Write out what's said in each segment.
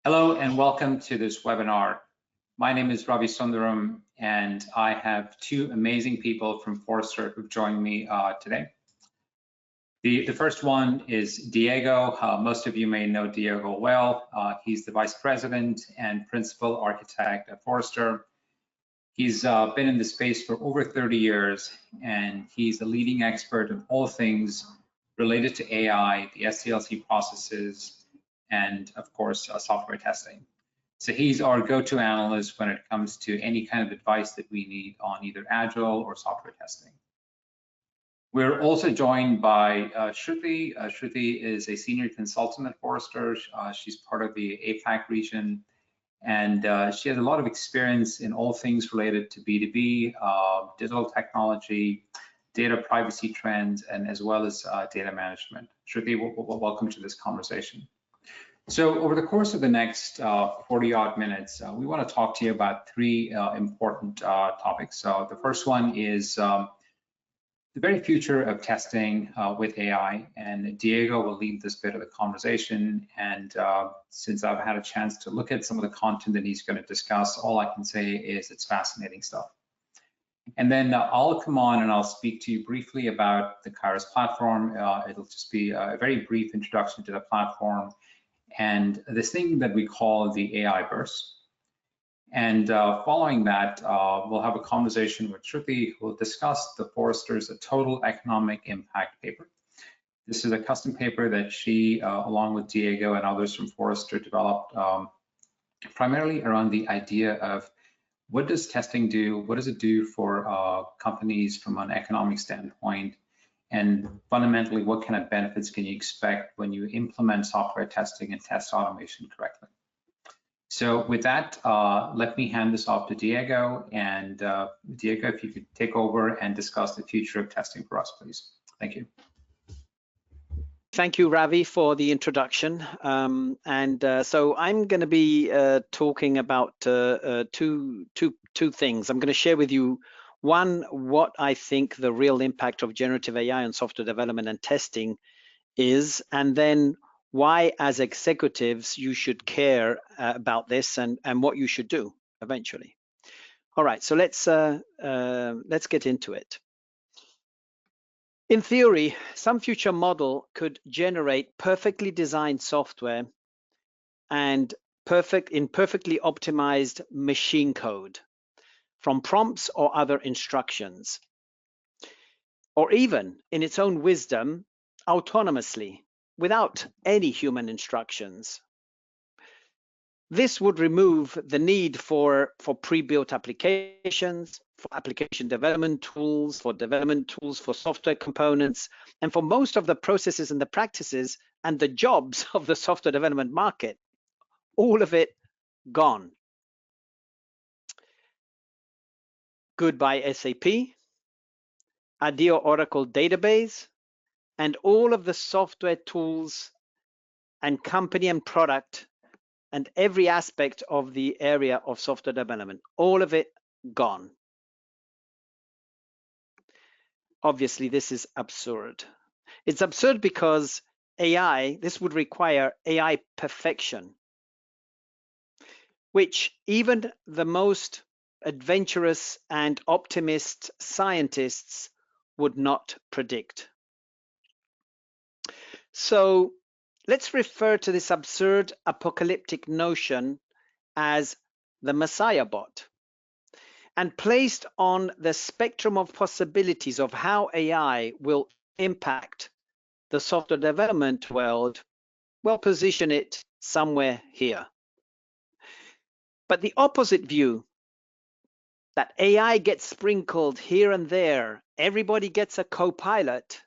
Hello and welcome to this webinar. My name is Ravi Sundaram and I have two amazing people from Forrester who've joined me today. The first one is Diego. Most of you may know Diego well. He's the Vice President and Principal Architect at Forrester. He's been in the space for over 30 years and he's a leading expert in all things related to AI, the SDLC processes, and of course, software testing. So he's our go-to analyst when it comes to any kind of advice that we need on either Agile or software testing. We're also joined by Sruti. Sruti is a senior consultant at Forrester. She's part of the APAC region, and she has a lot of experience in all things related to B2B, digital technology, data privacy trends, and as well as data management. Sruti, welcome to this conversation. So over the course of the next 40-odd minutes, we want to talk to you about three important topics. So the first one is the very future of testing with AI, and Diego will lead this bit of the conversation. And since I've had a chance to look at some of the content that he's going to discuss, all I can say is it's fascinating stuff. And then I'll come on and I'll speak to you briefly about the Qyrus platform. It'll just be a very brief introduction to the platform and this thing that we call the AI burst. And following that, we'll have a conversation with Sruti, who will discuss the Forrester's Total Economic Impact paper. This is a custom paper that she, along with Diego and others from Forrester, developed primarily around the idea of what does testing do, what does it do for companies from an economic standpoint, and fundamentally, what kind of benefits can you expect when you implement software testing and test automation correctly? So with that, let me hand this off to Diego. And Diego, if you could take over and discuss the future of testing for us, please. Thank you. Thank you, Ravi, for the introduction. So I'm going to be talking about two things. I'm going to share with you one, what I think the real impact of generative AI on software development and testing is, and then why, as executives, you should care about this and what you should do eventually. All right, so let's get into it. In theory, some future model could generate perfectly designed software and perfectly optimized machine code from prompts or other instructions, or even in its own wisdom, autonomously, without any human instructions. This would remove the need for pre-built applications, for application development tools, for software components, and for most of the processes and the practices and the jobs of the software development market. All of it gone. Goodbye SAP, Adio Oracle database, and all of the software tools and company and product and every aspect of the area of software development. All of it gone. Obviously, this is absurd. It's absurd because this would require AI perfection, which even the most adventurous and optimist scientists would not predict. So let's refer to this absurd apocalyptic notion as the Messiah bot. And placed on the spectrum of possibilities of how AI will impact the software development world, we'll position it somewhere here. But the opposite view, that AI gets sprinkled here and there, everybody gets a co-pilot,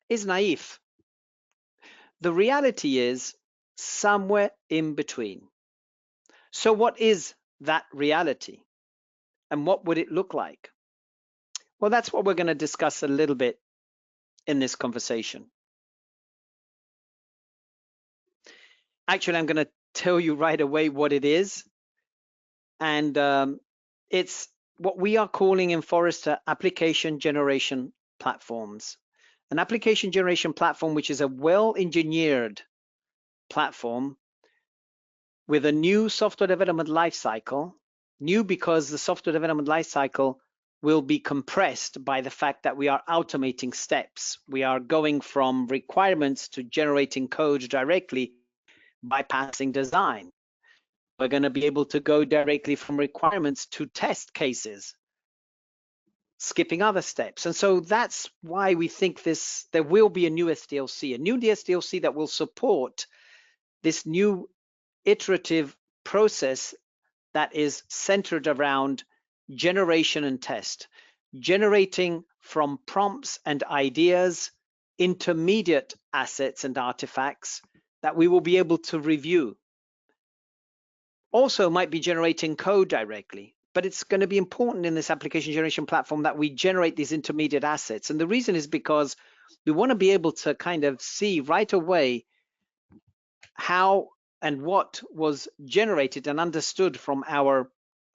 is naive. The reality is somewhere in between. So what is that reality? And what would it look like? Well, that's what we're going to discuss a little bit in this conversation. Actually, I'm going to tell you right away what it is. And it's what we are calling in Forrester application generation platforms. An application generation platform, which is a well-engineered platform with a new software development lifecycle, new because the software development lifecycle will be compressed by the fact that we are automating steps. We are going from requirements to generating code directly, bypassing design. We're going to be able to go directly from requirements to test cases, skipping other steps. And so that's why we think there will be a new SDLC that will support this new iterative process that is centered around generation and test, generating from prompts and ideas, intermediate assets and artifacts that we will be able to review. Also might be generating code directly, but it's going to be important in this application generation platform that we generate these intermediate assets. And the reason is because we want to be able to kind of see right away how and what was generated and understood from our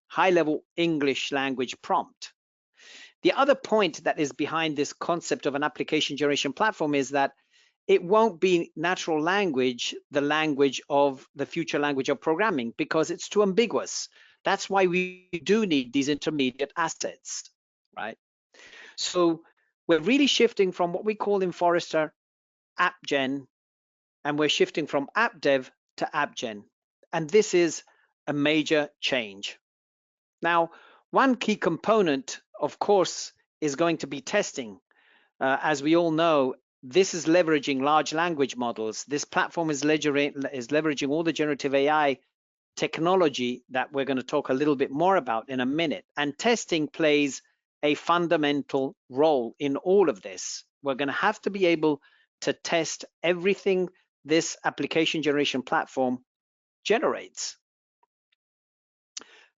high-level English language prompt. The other point that is behind this concept of an application generation platform is that it won't be natural language, the language of the future language of programming, because it's too ambiguous. That's why we do need these intermediate assets, right? So we're really shifting from what we call in Forrester app gen, and we're shifting from app dev to app gen. And this is a major change. Now, one key component, of course, is going to be testing. As we all know, this is leveraging large language models. This platform is leveraging all the generative AI technology that we're going to talk a little bit more about in a minute. And testing plays a fundamental role in all of this. We're going to have to be able to test everything this application generation platform generates.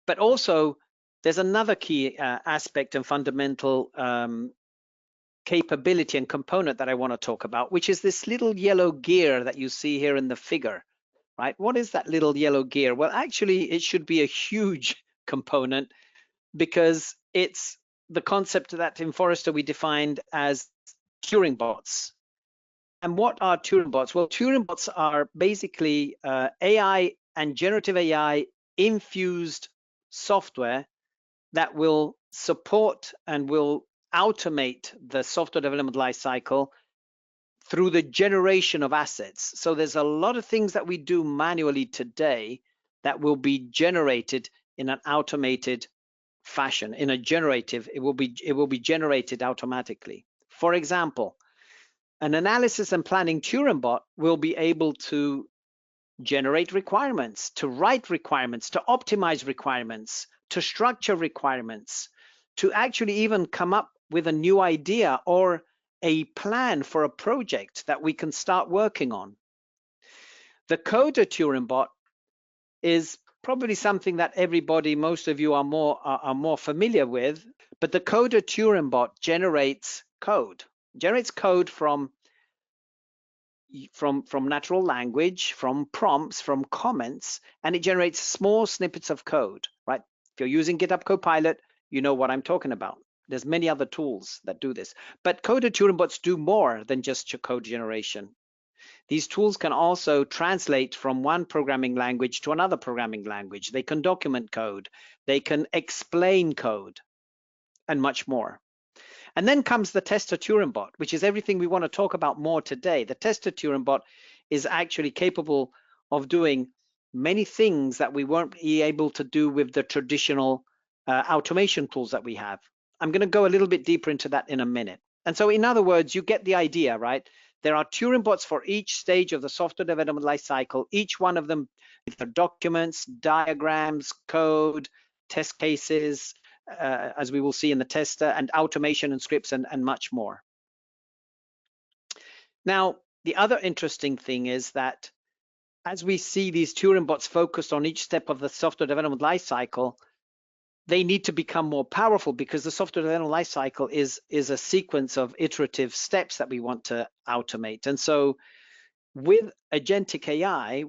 But also, there's another key aspect and fundamental capability and component that I want to talk about, which is this little yellow gear that you see here in the figure, right? What is that little yellow gear? Well, actually, it should be a huge component because it's the concept that in Forrester we defined as Turing bots. And what are Turing bots? Well, Turing bots are basically AI and generative AI infused software that will support and will automate the software development lifecycle through the generation of assets. So there's a lot of things that we do manually today that will be generated in an automated fashion. In a generative, it will be generated automatically. For example, an analysis and planning Turing bot will be able to generate requirements, to write requirements, to optimize requirements, to structure requirements, to actually even come up with a new idea or a plan for a project that we can start working on. The coder Turing bot is probably something that everybody, most of you are more familiar with, but the coder Turing bot generates code from natural language, from prompts, from comments, and it generates small snippets of code, right? If you're using GitHub Copilot, you know what I'm talking about. There's many other tools that do this, but coder Turing bots do more than just code generation. These tools can also translate from one programming language to another programming language. They can document code, they can explain code, and much more. And then comes the tester Turing bot, which is everything we want to talk about more today. The tester Turing bot is actually capable of doing many things that we weren't able to do with the traditional automation tools that we have. I'm going to go a little bit deeper into that in a minute. And so in other words, you get the idea, right? There are Turing bots for each stage of the software development lifecycle, each one of them with their documents, diagrams, code, test cases, as we will see in the tester, and automation and scripts and much more. Now, the other interesting thing is that as we see these Turing bots focused on each step of the software development lifecycle, they need to become more powerful because the software development lifecycle is a sequence of iterative steps that we want to automate. And so with agentic AI,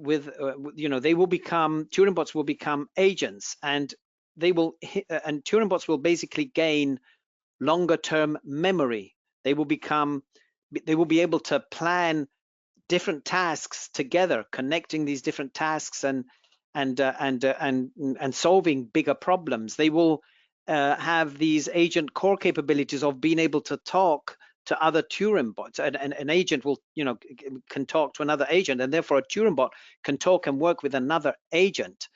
they will become, Turing bots will become agents, and Turing bots will basically gain longer term memory. They will be able to plan different tasks together, connecting these different tasks and and solving bigger problems. They will have these agent core capabilities of being able to talk to other Turing bots. An agent will, can talk to another agent, and therefore a Turing bot can talk and work with another agent.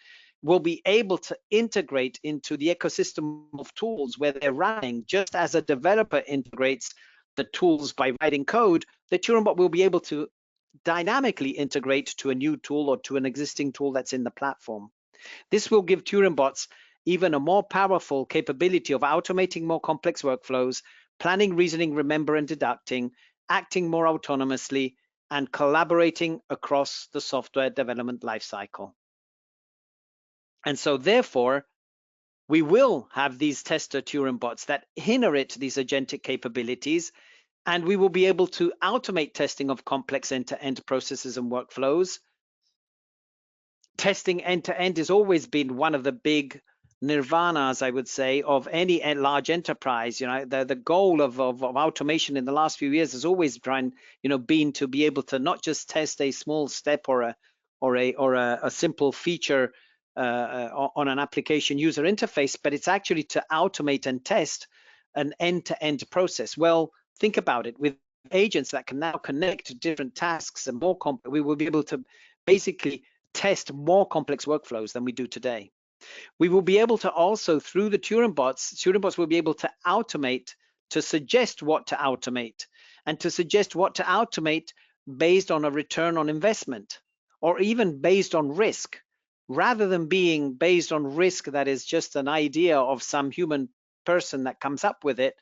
Will be able to integrate into the ecosystem of tools where they're running. Just as a developer integrates the tools by writing code, the Turing bot will be able to dynamically integrate to a new tool or to an existing tool that's in the platform. This will give Turing bots even a more powerful capability of automating more complex workflows, planning, reasoning, remember, and deducting, acting more autonomously, and collaborating across the software development lifecycle. And so therefore, we will have these tester Turing bots that inherit these agentic capabilities, and we will be able to automate testing of complex end-to-end processes and workflows. Testing end-to-end has always been one of the big nirvanas, I would say, of any large enterprise. The goal of automation in the last few years has always been to be able to not just test a small step or a simple feature on an application user interface, but it's actually to automate and test an end-to-end process. Well, think about it. With agents that can now connect to different tasks and more complex, we will be able to basically test more complex workflows than we do today. We will be able to also, through the Turing bots will be able to automate, to suggest what to automate, and to suggest what to automate based on a return on investment, or even based on risk. Rather than being based on risk that is just an idea of some human person that comes up with it,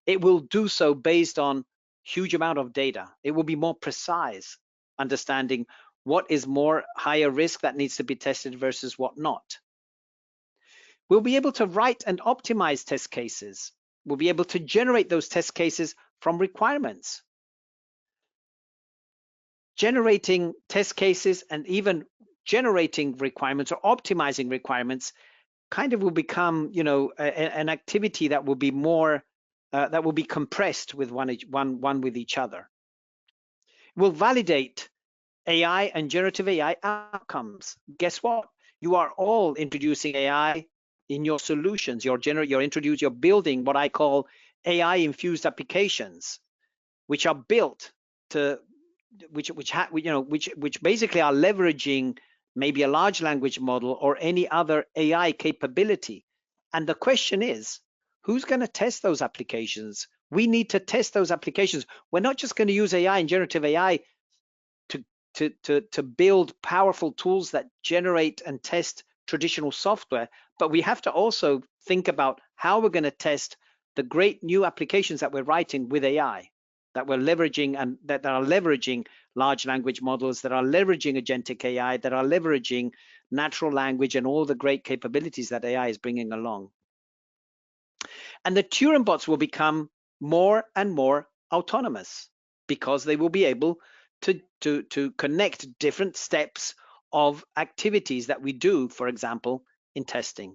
it will do so based on huge amount of data. It will be more precise, understanding what is more higher risk that needs to be tested versus what not. We'll be able to write and optimize test cases. We'll be able to generate those test cases from requirements. Generating test cases and even generating requirements or optimizing requirements kind of will become, an activity that will be more, that will be compressed with one with each other. We'll validate AI and generative AI outcomes. Guess what? You are all introducing AI in your solutions. You're building what I call AI-infused applications, which are built to, which basically are leveraging maybe a large language model or any other AI capability. And the question is, who's going to test those applications? We need to test those applications. We're not just going to use AI and generative AI to build powerful tools that generate and test traditional software, but we have to also think about how we're going to test the great new applications that we're writing with AI, that we're leveraging and that are leveraging large language models, that are leveraging agentic AI, that are leveraging natural language and all the great capabilities that AI is bringing along. And the Turing bots will become more and more autonomous because they will be able to connect different steps of activities that we do, for example, in testing.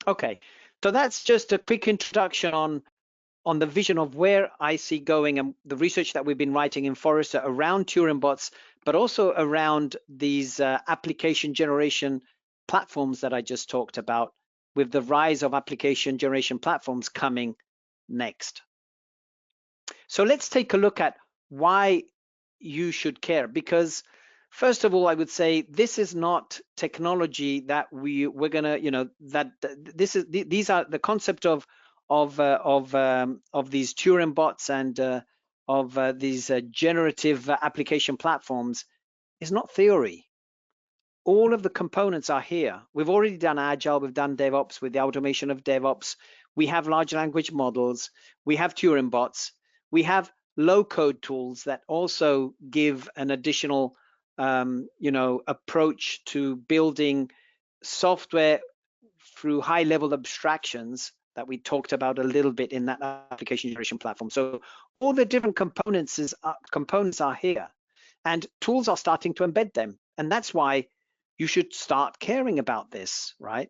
Okay, so that's just a quick introduction on the vision of where I see going and the research that we've been writing in Forrester around Turing bots, but also around these application generation platforms that I just talked about, with the rise of application generation platforms coming next. So let's take a look at why you should care, because first of all, I would say this is not technology that we're gonna, these are the concept of these Turing bots and of these generative application platforms is not theory. All of the components are here. We've already done Agile, we've done DevOps with the automation of DevOps. We have large language models, we have Turing bots, we have low-code tools that also give an additional, approach to building software through high-level abstractions that we talked about a little bit in that application generation platform. So all the different components are here, and tools are starting to embed them, and that's why you should start caring about this, right?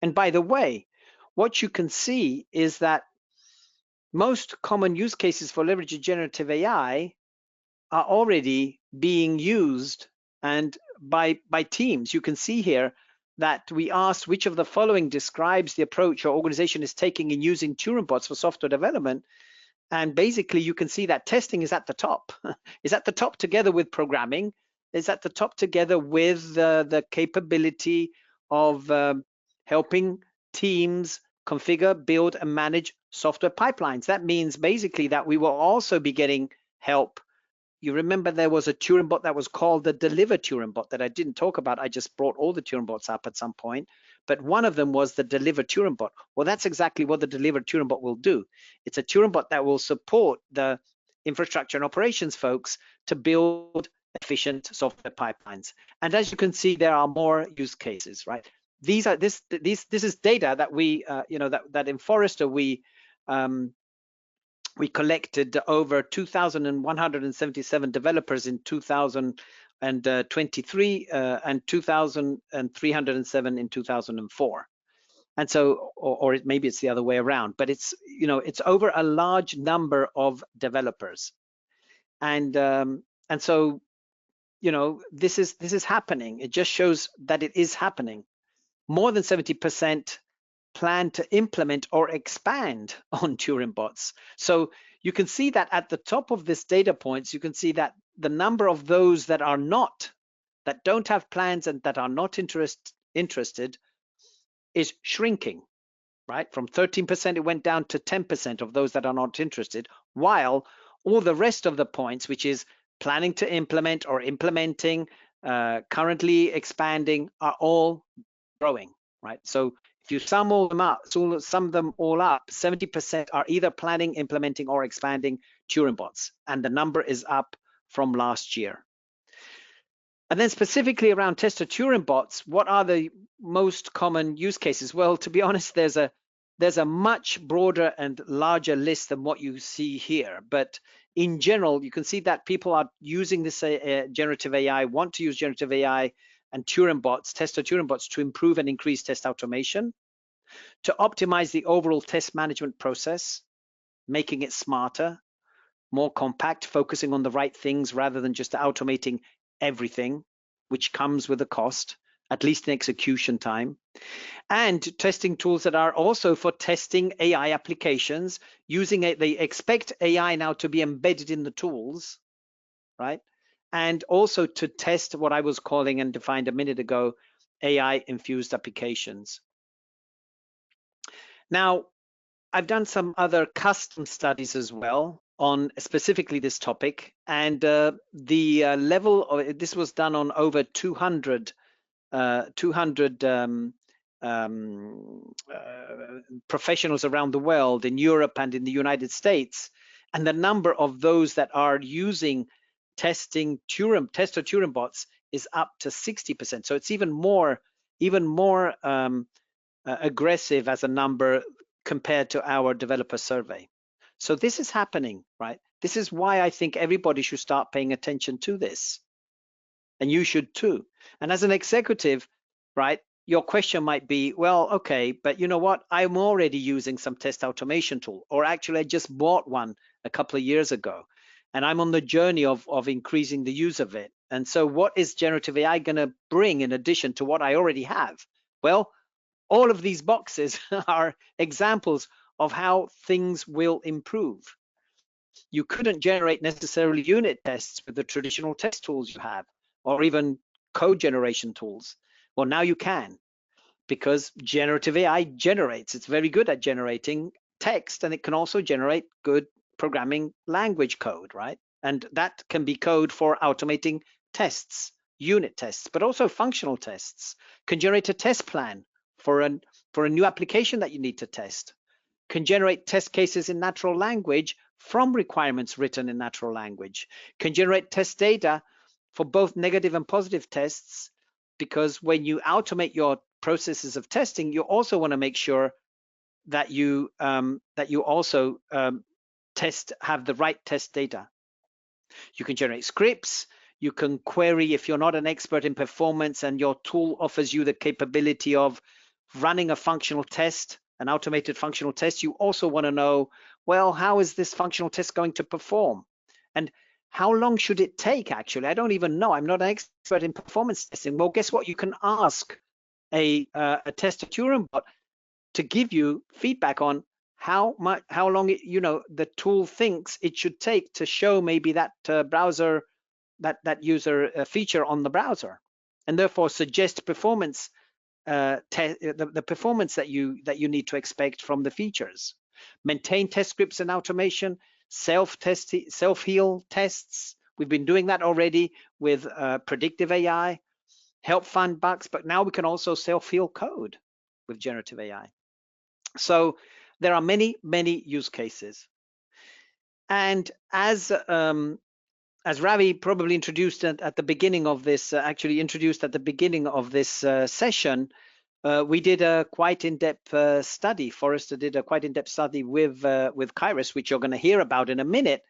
And by the way, what you can see is that most common use cases for leveraging generative AI are already being used and by teams. You can see here that we asked which of the following describes the approach your organization is taking in using Turing bots for software development. And basically, you can see that testing is at the top. Is at the top together with programming. Is at the top together with the capability of helping teams configure, build, and manage software pipelines. That means basically that we will also be getting help. You remember there was a Turing bot that was called the Deliver Turing bot that I didn't talk about. I just brought all the Turing bots up at some point, but one of them was the Deliver Turing bot. Well, that's exactly what the Deliver Turing bot will do. It's a Turing bot that will support the infrastructure and operations folks to build efficient software pipelines. And as you can see, there are more use cases, right? This is data that we that in Forrester we collected over 2,177 developers in 2023 and 2,307 in 2004. And so, or maybe it's the other way around, but it's it's over a large number of developers, and so this is happening. It just shows that it is happening. More than 70% plan to implement or expand on Turing bots. So you can see that at the top of this data points, you can see that the number of those that don't have plans and that are not interested is shrinking, right? From 13%, it went down to 10% of those that are not interested, while all the rest of the points, which is planning to implement or implementing, currently expanding, are all growing, right? So if you sum them up, 70% are either planning, implementing, or expanding Turing bots, and the number is up from last year. And then specifically around tester Turing bots, what are the most common use cases? Well, to be honest, there's a much broader and larger list than what you see here. But in general, you can see that people are using this generative AI, want to use generative AI and Turing bots, tester Turing bots, to improve and increase test automation, to optimize the overall test management process, making it smarter, more compact, focusing on the right things rather than just automating everything, which comes with a cost, at least in execution time, and testing tools that are also for testing AI applications, using it. They expect AI now to be embedded in the tools, right? And also to test what I was calling and defined a minute ago, AI-infused applications. Now, I've done some other custom studies as well on specifically this topic, and the level of this was done on over 200 professionals around the world, in Europe and in the United States, and the number of those that are using tester Turing bots is up to 60%. So it's even more aggressive as a number compared to our developer survey. So this is happening, right? This is why I think everybody should start paying attention to this, and you should too. And as an executive, right, your question might be, well, okay, but you know what? I'm already using some test automation tool, or actually I just bought one a couple of years ago, and I'm on the journey of increasing the use of it. And so what is generative AI going to bring in addition to what I already have? Well, all of these boxes are examples of how things will improve. You couldn't generate necessarily unit tests with the traditional test tools you have, or even code generation tools. Well, now you can, because generative AI generates. It's very good at generating text, and it can also generate good programming language code, right? And that can be code for automating tests, unit tests, but also functional tests. Can generate a test plan for a new application that you need to test. Can generate test cases in natural language from requirements written in natural language. Can generate test data for both negative and positive tests, because when you automate your processes of testing, you also want to make sure that you also have the right test data. You can generate scripts. You can query if you're not an expert in performance and your tool offers you the capability of running a functional test, an automated functional test. You also want to know, well, how is this functional test going to perform? And how long should it take? Actually, I don't even know. I'm not an expert in performance testing. Well, guess what? You can ask a tester Turing bot to give you feedback on how long the tool thinks it should take to show maybe that browser, that user feature on the browser, and therefore suggest performance the performance that you need to expect from the features. Maintain test scripts and automation, self-heal tests. We've been doing that already with predictive AI, help find bugs, but now we can also self-heal code with generative AI. So there are many use cases. And as Ravi probably introduced at the beginning of this, session, we did a quite in-depth study. Forrester did a quite in-depth study with Qyrus, which you're going to hear about in a minute.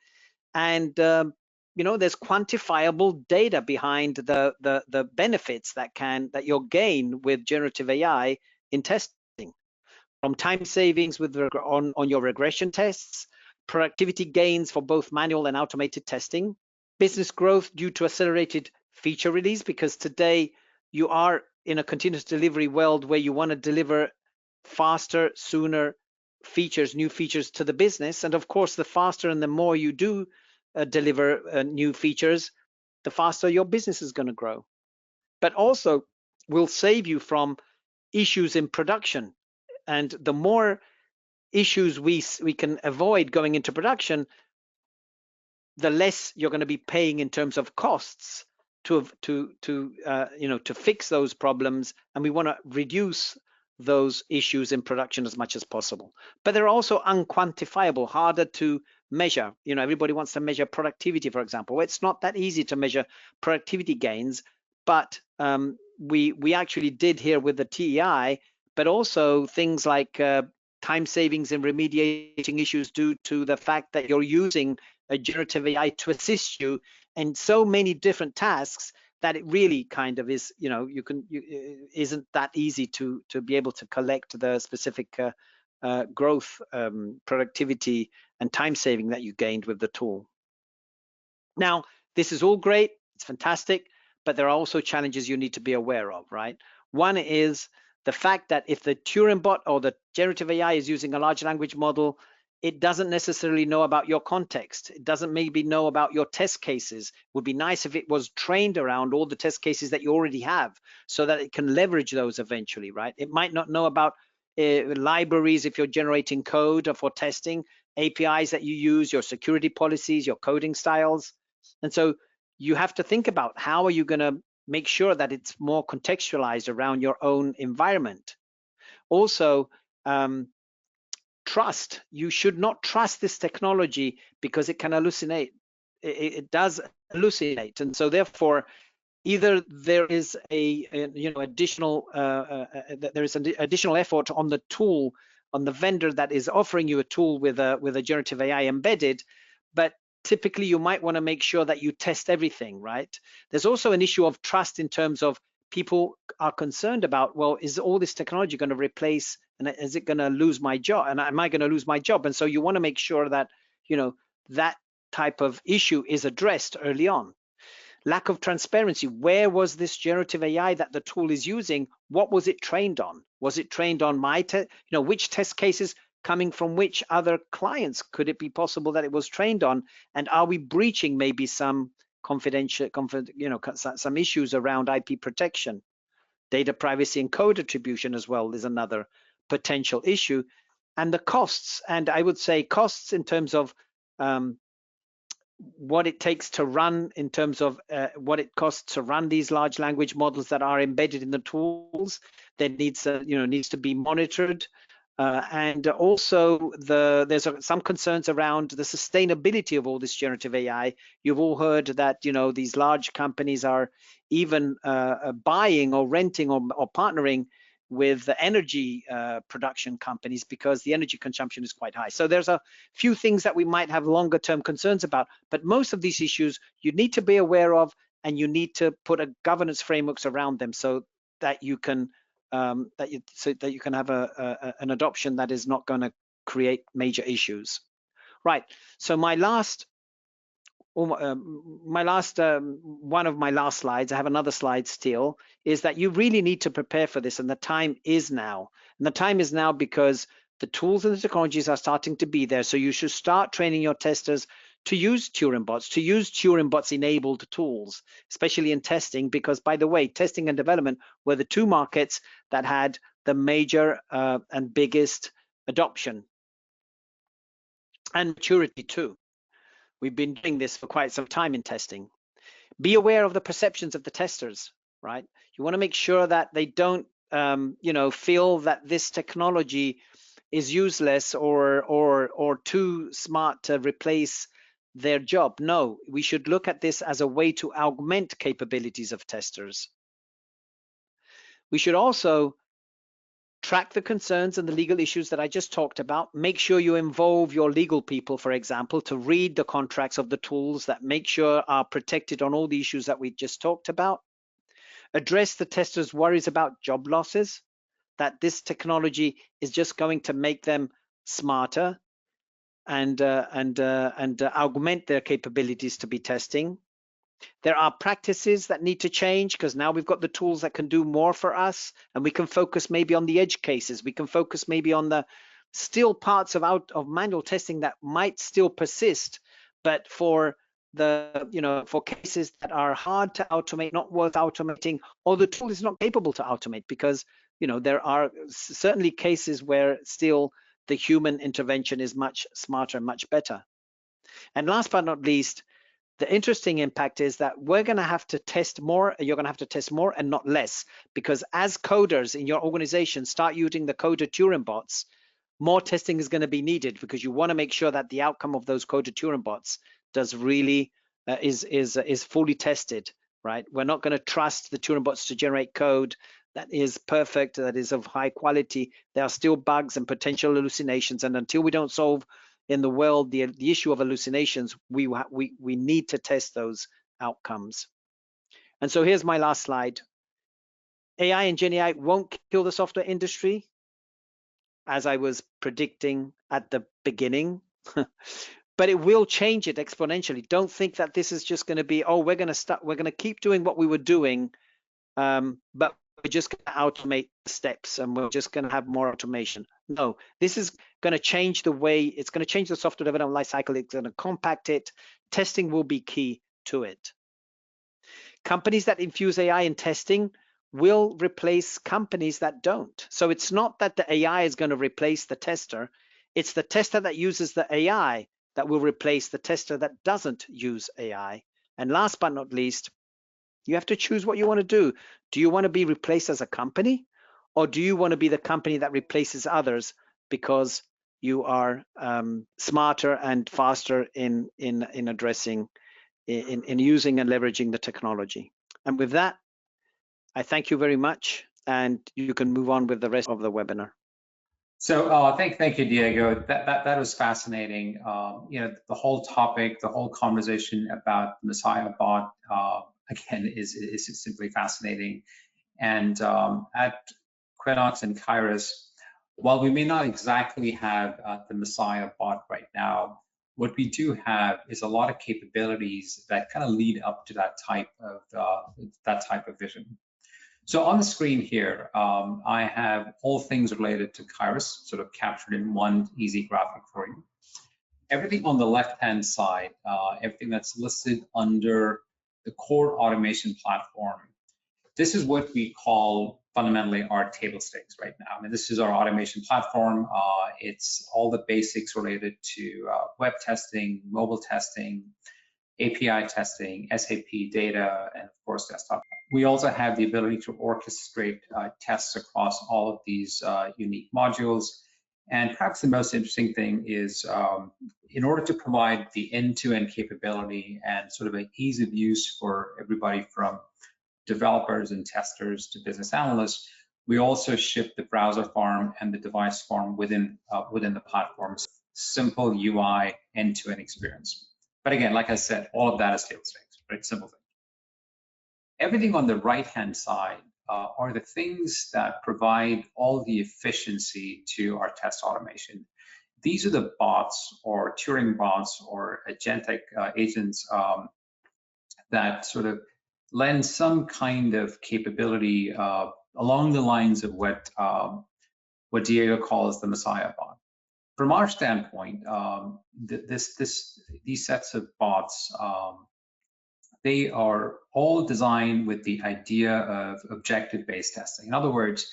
And there's quantifiable data behind the benefits that you'll gain with generative AI in testing, from time savings on your regression tests, productivity gains for both manual and automated testing, business growth due to accelerated feature release, because today you are in a continuous delivery world where you want to deliver faster, sooner new features to the business. And of course, the faster and the more you do deliver new features, the faster your business is going to grow. But also will save you from issues in production. And the more issues we can avoid going into production, the less you're going to be paying in terms of costs to fix those problems. And we want to reduce those issues in production as much as possible. But they're also unquantifiable, harder to measure. Everybody wants to measure productivity, for example. It's not that easy to measure productivity gains, but we actually did here with the TEI, but also things like time savings in remediating issues due to the fact that you're using a generative AI to assist you in so many different tasks that it really kind of is, isn't that easy to be able to collect the specific growth, productivity, and time saving that you gained with the tool. Now, this is all great, it's fantastic, but there are also challenges you need to be aware of, right? One is the fact that if the Turing bot or the generative AI is using a large language model, it doesn't necessarily know about your context. It doesn't maybe know about your test cases. It would be nice if it was trained around all the test cases that you already have so that it can leverage those eventually, right? It might not know about libraries if you're generating code for testing, APIs that you use, your security policies, your coding styles. And so you have to think about how are you going to make sure that it's more contextualized around your own environment. Also, trust. You should not trust this technology because it can hallucinate. It does hallucinate, and so therefore, either there is additional effort on the tool, on the vendor that is offering you a tool with a generative AI embedded, but typically you might want to make sure that you test everything, right? There's also an issue of trust in terms of people are concerned about, well, is all this technology going to replace, and is it going to lose my job? And am I going to lose my job? And so you want to make sure that, that type of issue is addressed early on. Lack of transparency. Where was this generative AI that the tool is using? What was it trained on? Was it trained on which test cases coming from which other clients could it be possible that it was trained on? And are we breaching maybe some some issues around IP protection? Data privacy and code attribution as well is another potential issue. And the costs, and I would say costs in terms of what it takes to run, in terms of what it costs to run these large language models that are embedded in the tools, that needs to be monitored. And also there's some concerns around the sustainability of all this generative AI. You've all heard that these large companies are even buying or renting or partnering with the energy production companies because the energy consumption is quite high. So there's a few things that we might have longer term concerns about, but most of these issues you need to be aware of, and you need to put a governance frameworks around them so that you can have an adoption that is not going to create major issues. Right. So my last my last one of my last slides, I have another slide still, is that you really need to prepare for this, and the time is now. And the time is now because the tools and the technologies are starting to be there. So you should start training your testers to use Turing bots, to use Turing bots enabled tools, especially in testing, because by the way, testing and development were the two markets that had the major and biggest adoption and maturity too. We've been doing this for quite some time in testing. Be aware of the perceptions of the testers, right? You want to make sure that they don't, feel that this technology is useless or too smart to replace their job. No, we should look at this as a way to augment capabilities of testers. We should also track the concerns and the legal issues that I just talked about. Make sure you involve your legal people, for example, to read the contracts of the tools that make sure are protected on all the issues that we just talked about. Address the testers' worries about job losses, that this technology is just going to make them smarter and augment their capabilities to be testing. There are practices that need to change because now we've got the tools that can do more for us, and we can focus maybe on the edge cases. We can focus maybe on the still parts of manual testing that might still persist, but for the for cases that are hard to automate, not worth automating, or the tool is not capable to automate, because there are certainly cases where still the human intervention is much smarter and much better. And last but not least, the interesting impact is that we're going to have to test more. You're going to have to test more and not less, because as coders in your organization start using the coder Turing bots, more testing is going to be needed, because you want to make sure that the outcome of those coder Turing bots does really is fully tested, right? We're not going to trust the Turing bots to generate code that is perfect, that is of high quality. There are still bugs and potential hallucinations, and until we don't solve in the world the issue of hallucinations, we need to test those outcomes. And so here's my last slide. AI and Gen AI won't kill the software industry, as I was predicting at the beginning, but it will change it exponentially. Don't think that this is just going to be, oh, we're going to keep doing what we were doing, but we're just going to automate the steps and we're just going to have more automation. No, this is going to change the way, it's going to change the software development lifecycle. It's going to compact it. Testing will be key to it. Companies that infuse AI in testing will replace companies that don't. So it's not that the AI is going to replace the tester. It's the tester that uses the AI that will replace the tester that doesn't use AI. And last but not least, you have to choose what you want to do. Do you want to be replaced as a company, or do you want to be the company that replaces others because you are smarter and faster in addressing, in using and leveraging the technology? And with that, I thank you very much, and you can move on with the rest of the webinar. So thank you, Diego. That was fascinating. The whole topic, the whole conversation about the Messiah bot, again, is simply fascinating. And at Quinox and Qyrus, while we may not exactly have the Messiah bot right now, what we do have is a lot of capabilities that kind of lead up to that type of vision. So on the screen here, I have all things related to Qyrus sort of captured in one easy graphic for you. Everything on the left-hand side, everything that's listed under the core automation platform, this is what we call fundamentally our table stakes right now. I mean, this is our automation platform. It's all the basics related to web testing, mobile testing, API testing, SAP data, and of course desktop. We also have the ability to orchestrate tests across all of these unique modules. And perhaps the most interesting thing is in order to provide the end-to-end capability and sort of an ease of use for everybody from developers and testers to business analysts, we also ship the browser farm and the device farm within the platform. Simple UI end-to-end experience. But again, like I said, all of that is table stakes, right? Simple thing. Everything on the right-hand side are the things that provide all the efficiency to our test automation. these are the bots or Turing bots or agentic agents that sort of lend some kind of capability along the lines of what Diego calls the Messiah bot. From our standpoint, these sets of bots, they are all designed with the idea of objective-based testing. In other words,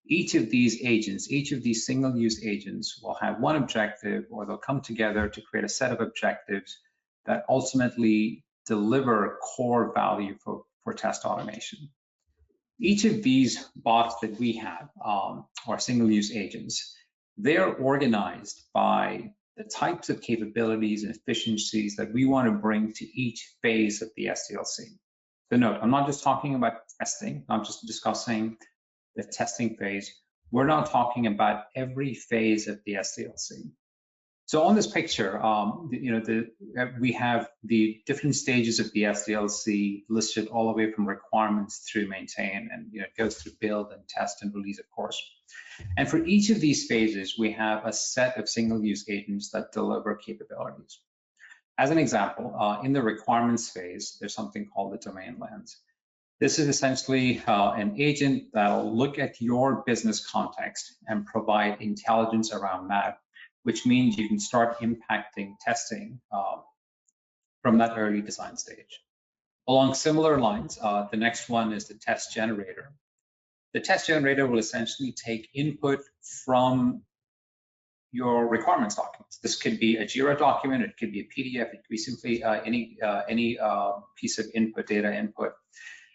each of these agents, each of these single-use agents will have one objective, or they'll come together to create a set of objectives that ultimately deliver core value for test automation. Each of these bots that we have, or single-use agents, they're organized by the types of capabilities and efficiencies that we want to bring to each phase of the SDLC. So note, I'm not just talking about testing, not just discussing the testing phase. We're now talking about every phase of the SDLC. So on this picture, we have the different stages of the SDLC listed all the way from requirements through maintain, and it goes through build and test and release, of course. And for each of these phases, we have a set of single-use agents that deliver capabilities. As an example, in the requirements phase, there's something called the domain lens. This is essentially an agent that'll look at your business context and provide intelligence around that, which means you can start impacting testing from that early design stage. Along similar lines, the next one is the test generator. The test generator will essentially take input from your requirements documents. This could be a JIRA document, it could be a PDF, it could be simply any piece of input, data input.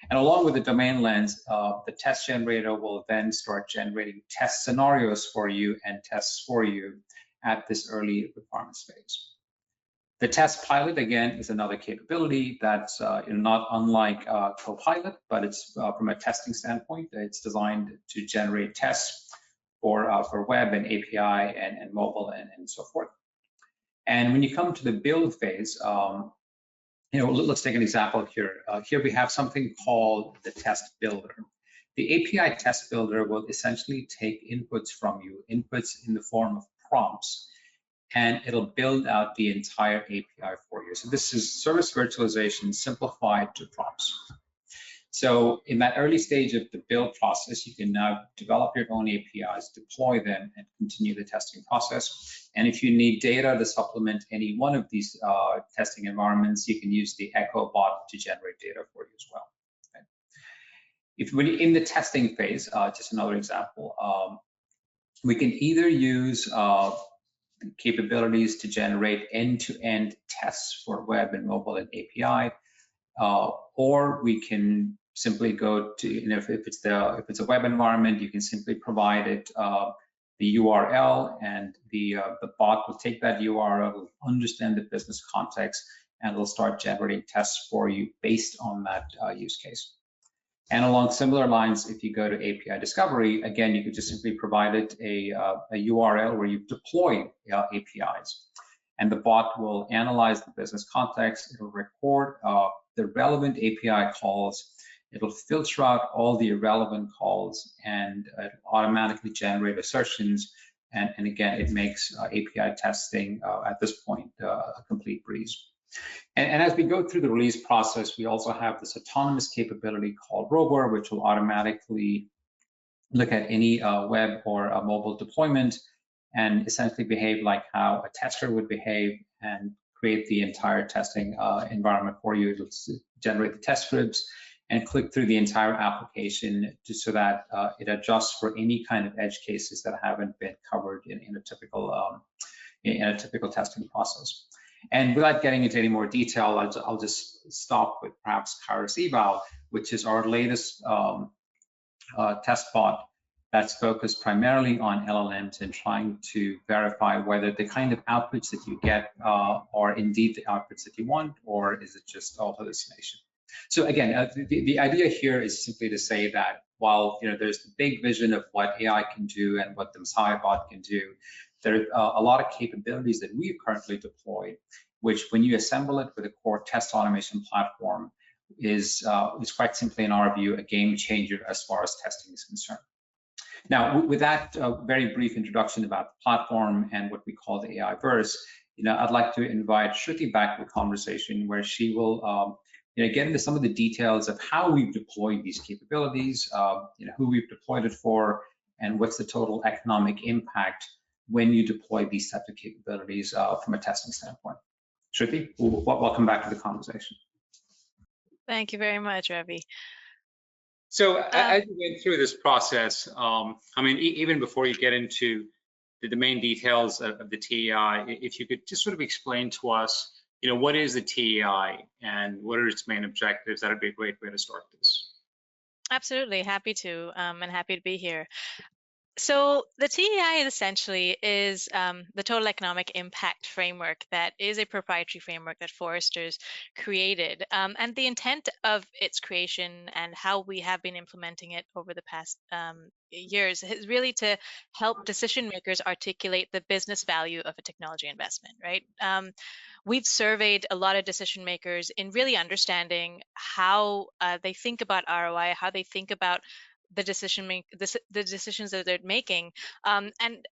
And along with the domain lens, the test generator will then start generating test scenarios for you and tests for you at this early requirements phase. The test pilot, again, is another capability that's not unlike Copilot, but it's from a testing standpoint, it's designed to generate tests for web and API and mobile and so forth. And when you come to the build phase, let's take an example here. Here we have something called the test builder. The API test builder will essentially take inputs from you, inputs in the form of prompts, and it'll build out the entire API for you. So this is service virtualization simplified to prompts. So in that early stage of the build process, you can now develop your own APIs, deploy them, and continue the testing process. And if you need data to supplement any one of these testing environments, you can use the Echo bot to generate data for you as well. Okay. If when in the testing phase, just another example, we can either use capabilities to generate end-to-end tests for web and mobile and API, or we can simply go to, if it's a web environment, you can simply provide it the URL, and the bot will take that URL, will understand the business context, and will start generating tests for you based on that use case. And along similar lines, if you go to API discovery, again, you could just simply provide it a URL where you've deployed APIs, and the bot will analyze the business context. It'll record the relevant API calls. It'll filter out all the irrelevant calls, and automatically generate assertions. And again, it makes API testing at this point a complete breeze. And as we go through the release process, we also have this autonomous capability called Rover, which will automatically look at any web or a mobile deployment and essentially behave like how a tester would behave and create the entire testing environment for you. It'll generate the test scripts and click through the entire application just so that it adjusts for any kind of edge cases that haven't been covered in a typical testing process. And without getting into any more detail, I'll just stop with perhaps Qyrus Eval, which is our latest test bot that's focused primarily on LLMs and trying to verify whether the kind of outputs that you get are indeed the outputs that you want, or is it just all hallucination. So again, the idea here is simply to say that while there's the big vision of what AI can do and what the Messiah bot can do, there are a lot of capabilities that we've currently deployed, which when you assemble it with a core test automation platform is quite simply, in our view, a game changer as far as testing is concerned. Now, with that very brief introduction about the platform and what we call the AI-verse, I'd like to invite Shruti back to the conversation where she will get into some of the details of how we've deployed these capabilities, who we've deployed it for, and what's the total economic impact when you deploy these types of capabilities from a testing standpoint. Shruti, welcome back to the conversation. Thank you very much, Ravi. So as you went through this process, even before you get into the main details of the TEI, if you could just sort of explain to us, what is the TEI and what are its main objectives, that'd be a great way to start this. Absolutely, happy to, and happy to be here. So the TEI essentially is the total economic impact framework that is a proprietary framework that Forrester's created. And the intent of its creation and how we have been implementing it over the past years is really to help decision makers articulate the business value of a technology investment, right? We've surveyed a lot of decision makers in really understanding how they think about ROI, how they think about the decisions that they're making, and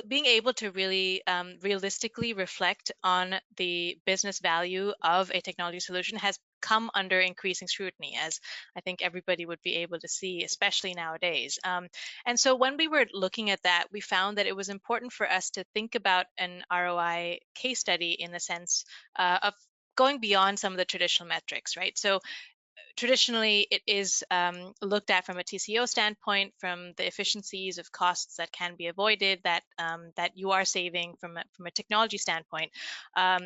being able to really realistically reflect on the business value of a technology solution has come under increasing scrutiny, as I think everybody would be able to see, especially nowadays. And so when we were looking at that, we found that it was important for us to think about an ROI case study in the sense of going beyond some of the traditional metrics, right? So traditionally, it is looked at from a TCO standpoint, from the efficiencies of costs that can be avoided, that you are saving from a technology standpoint.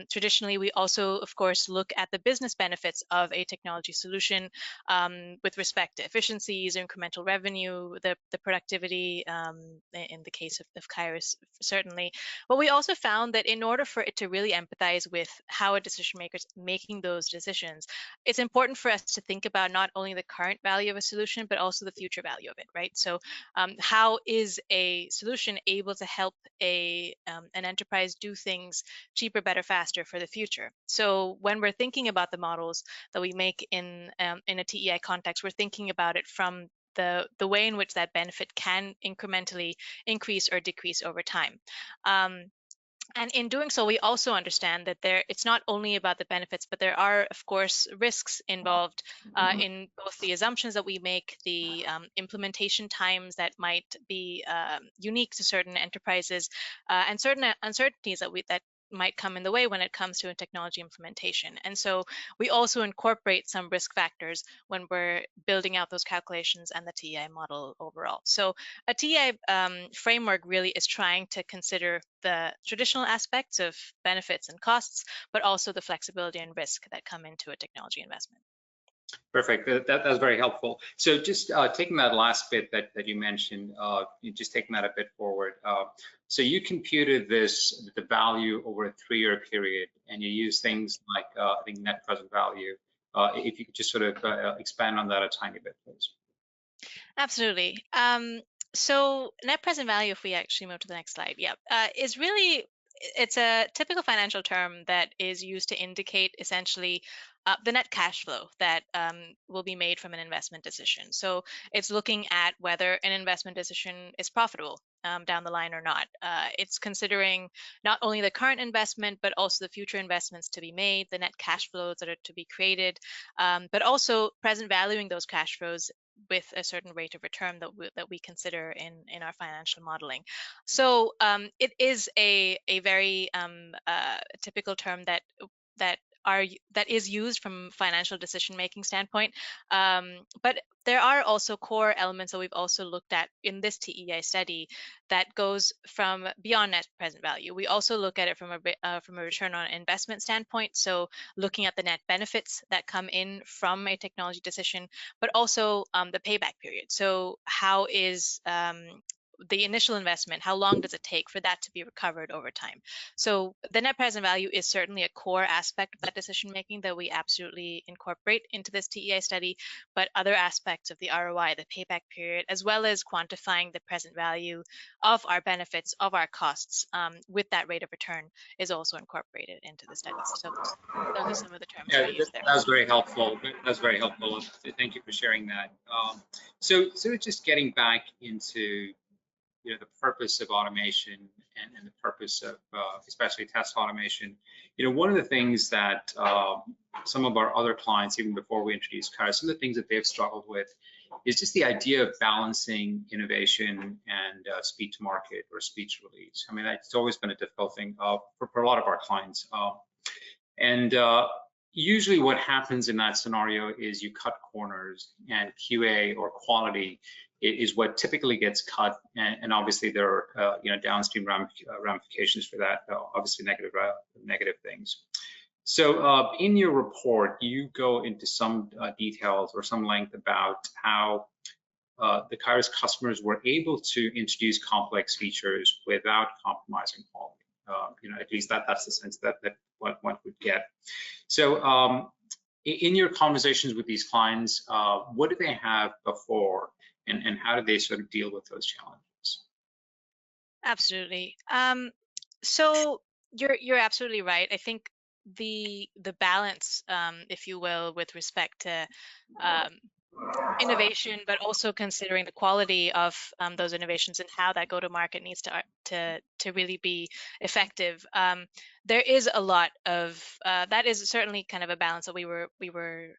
Traditionally, we also, of course, look at the business benefits of a technology solution with respect to efficiencies, incremental revenue, the productivity, in the case of Qyrus, certainly. But we also found that in order for it to really empathize with how a decision maker is making those decisions, it's important for us to think about not only the current value of a solution, but also the future value of it, right? So how is a solution able to help an enterprise do things cheaper, better, faster for the future? So when we're thinking about the models that we make in a TEI context, we're thinking about it from the way in which that benefit can incrementally increase or decrease over time. And in doing so, we also understand that it's not only about the benefits, but there are, of course, risks involved in both the assumptions that we make, the implementation times that might be unique to certain enterprises, and certain uncertainties that might come in the way when it comes to a technology implementation. And so we also incorporate some risk factors when we're building out those calculations and the TEI model overall. So a TEI framework really is trying to consider the traditional aspects of benefits and costs, but also the flexibility and risk that come into a technology investment. Perfect. That's very helpful. So just taking that last bit that you mentioned, just taking that a bit forward. So you computed the value over a 3-year period, and you use things like I think net present value. If you could just sort of expand on that a tiny bit, please. Absolutely. So net present value, if we actually move to the next slide, is really, it's a typical financial term that is used to indicate essentially the net cash flow that will be made from an investment decision. So it's looking at whether an investment decision is profitable down the line or not. It's considering not only the current investment, but also the future investments to be made, the net cash flows that are to be created, but also present valuing those cash flows with a certain rate of return that we consider in our financial modeling. So it is a very typical term that is used from financial decision making standpoint, but there are also core elements that we've also looked at in this TEI study that goes from beyond net present value. We also look at it from a return on investment standpoint, so looking at the net benefits that come in from a technology decision, but also the payback period. So how is the initial investment, how long does it take for that to be recovered over time? So the net present value is certainly a core aspect of that decision making that we absolutely incorporate into this TEI study, but other aspects of the ROI, the payback period, as well as quantifying the present value of our benefits, of our costs with that rate of return is also incorporated into the study. So those are some of the terms we use there. That was very helpful. That's very helpful. Thank you for sharing that. So just getting back into the purpose of automation and the purpose of especially test automation. One of the things that some of our other clients, even before we introduced Qyrus, some of the things that they've struggled with is just the idea of balancing innovation and speed to market or speed to release. I mean, it's always been a difficult thing for a lot of our clients. Usually what happens in that scenario is you cut corners, and QA or quality is what typically gets cut, and obviously there are downstream ramifications for that, obviously negative things. So in your report, you go into some details or some length about how the Qyrus customers were able to introduce complex features without compromising quality. At least that's the sense that one would get. So in your conversations with these clients, what did they have before, and how did they sort of deal with those challenges? Absolutely. So you're absolutely right. I think the balance, if you will, with respect to innovation, but also considering the quality of those innovations and how that go-to-market needs to really be effective. There is a lot of that is certainly kind of a balance that we were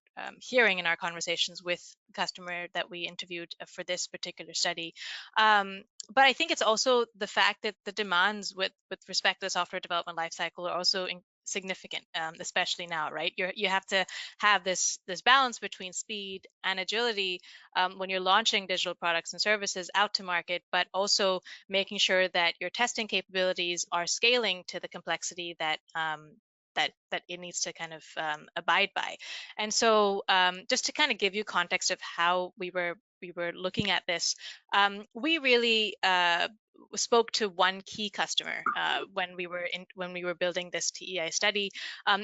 hearing in our conversations with the customer that we interviewed for this particular study. But I think it's also the fact that the demands with respect to the software development lifecycle are also significant, especially now, right? You have to have this balance between speed and agility when you're launching digital products and services out to market, but also making sure that your testing capabilities are scaling to the complexity that that it needs to kind of abide by. And so just to kind of give you context of how we were looking at this, we really spoke to one key customer when we were building this TEI study.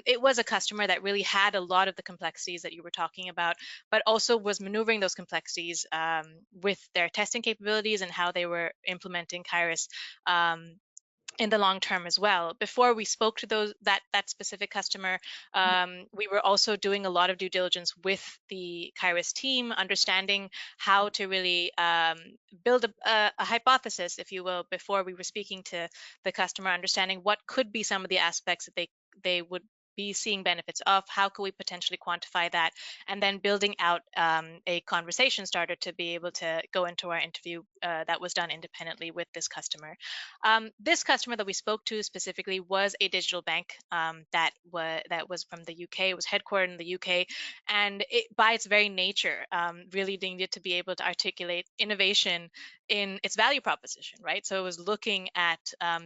It was a customer that really had a lot of the complexities that you were talking about, but also was maneuvering those complexities with their testing capabilities and how they were implementing Qyrus in the long term as well. Before we spoke to that specific customer, we were also doing a lot of due diligence with the Qyrus team, understanding how to really build a hypothesis, if you will, before we were speaking to the customer, understanding what could be some of the aspects that they would be seeing benefits of, how could we potentially quantify that, and then building out a conversation starter to be able to go into our interview that was done independently with this customer. This customer that we spoke to specifically was a digital bank that was from the UK. It was headquartered in the UK, and by its very nature really needed to be able to articulate innovation in its value proposition, right? So it was looking at